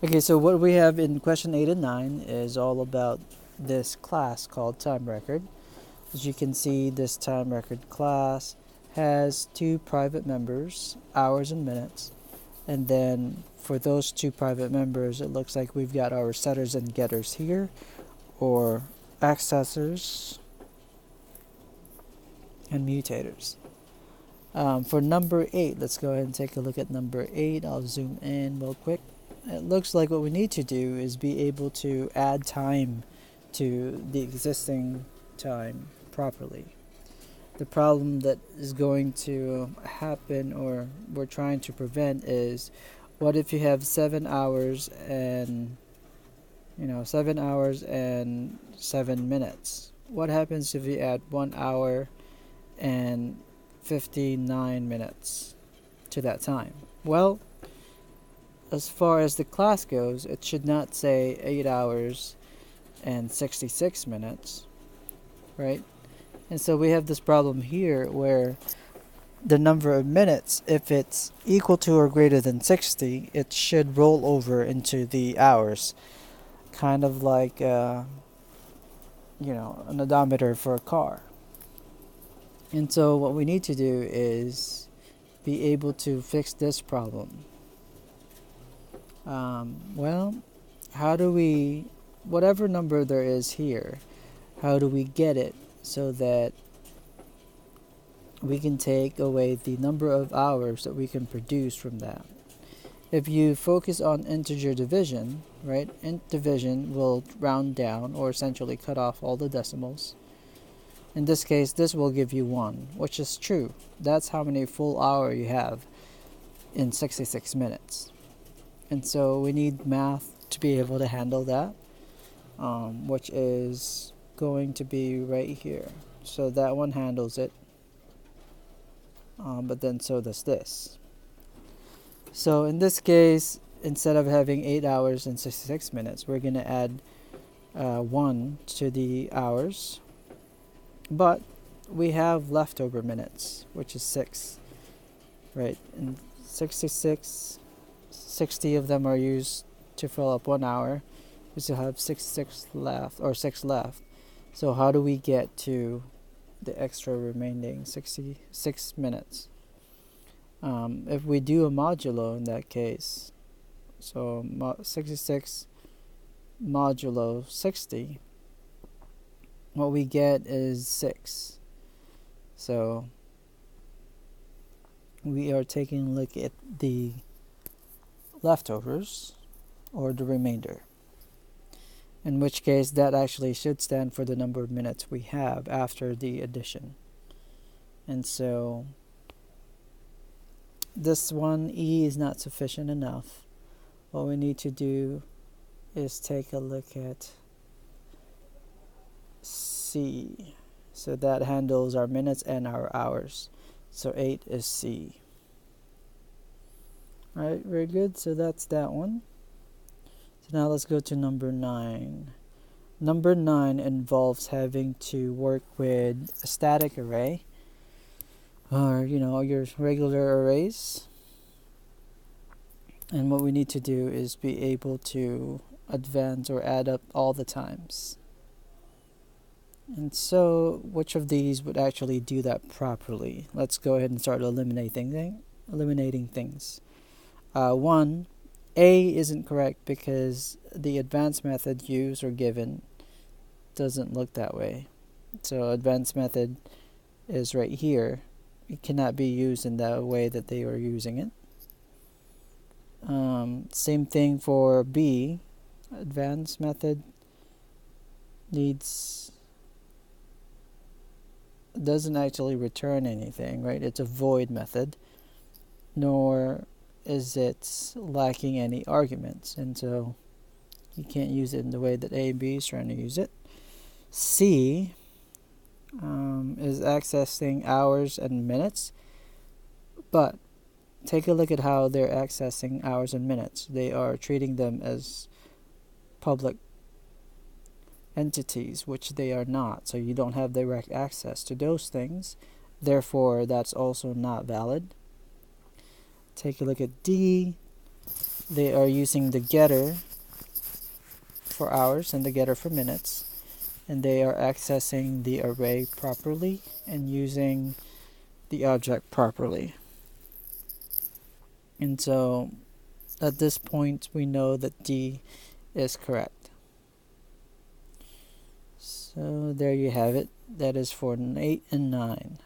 Okay, so what we have in question 8 and 9 is all about this class called time record. As you can see, this time record class has two private members, hours and minutes. And then for those two private members, it looks like we've got our setters and getters here, or accessors and mutators. For number 8, let's go ahead and take a look at number 8. I'll zoom in real quick. It looks like what we need to do is be able to add time to the existing time properly. The problem that is going to happen, or we're trying to prevent, is what if you have 7 hours and 7 hours and 7 minutes? What happens if you add 1 hour and 59 minutes to that time? Well, as far as the class goes, it should not say 8 hours and 66 minutes, right? And so we have this problem here where the number of minutes, if it's equal to or greater than 60, it should roll over into the hours, kind of like an odometer for a car. And so what we need to do is be able to fix this problem. How do we, whatever number there is here, how do we get it so that we can take away the number of hours that we can produce from that? If you focus on integer division, right, int division will round down or essentially cut off all the decimals. In this case, this will give you 1, which is true. That's how many full hour you have in 66 minutes. And so we need math to be able to handle that, which is going to be right here. So that one handles it, but then so does this. So in this case, instead of having 8 hours and 66 minutes, we're going to add 1 to the hours. But we have leftover minutes, which is 6, right? And 66, 60 of them are used to fill up 1 hour. We still have 6 left. So how do we get to the extra remaining 66 minutes? If we do a modulo in that case, so 66 modulo 60, what we get is 6. So we are taking a look at the leftovers, or the remainder, in which case that actually should stand for the number of minutes we have after the addition. And so this one, E, is not sufficient enough. What we need to do is take a look at C. So that handles our minutes and our hours. So 8 is C. Alright, very good. So that's that one. So now let's go to number 9. Number 9 involves having to work with a static array, or your regular arrays. And what we need to do is be able to advance or add up all the times. And so which of these would actually do that properly? Let's go ahead and start eliminating things. 1, A isn't correct because the advanced method used or given doesn't look that way. So advanced method is right here. It cannot be used in the way that they are using it. Same thing for B. Advanced method doesn't actually return anything, right? It's a void method, nor is it lacking any arguments, and so you can't use it in the way that A and B is trying to use it. C is accessing hours and minutes, but take a look at how they're accessing hours and minutes. They are treating them as public entities, which they are not. So you don't have direct access to those things. Therefore, that's also not valid. Take a look at D. they are using the getter for hours and the getter for minutes, and they are accessing the array properly and using the object properly. And so at this point we know that D is correct. So there you have it. That is for 8 and 9.